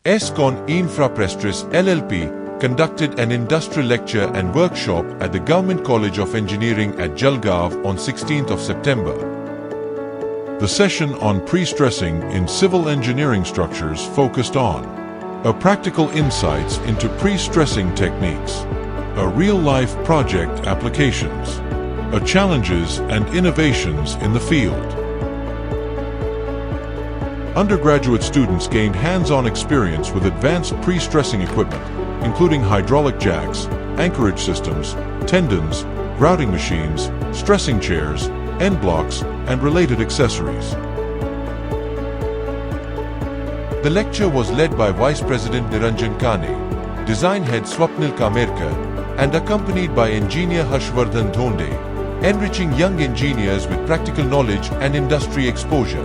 SCON Infra Prestress LLP conducted an industrial lecture and workshop at the Government College of Engineering at Jalgaon on 16th of September. The session on prestressing in civil engineering structures focused on practical insights into prestressing techniques, real-life project applications, challenges and innovations in the field. Undergraduate students gained hands-on experience with advanced prestressing equipment, including hydraulic jacks, anchorage systems, tendons, grouting machines, stressing chairs, end blocks, and related accessories. The lecture was led by Vice President Niranjan Kane, Design Head Swapnil Kamerkar, and accompanied by Engineer Harshvardhan Dhonde, enriching young engineers with practical knowledge and industry exposure.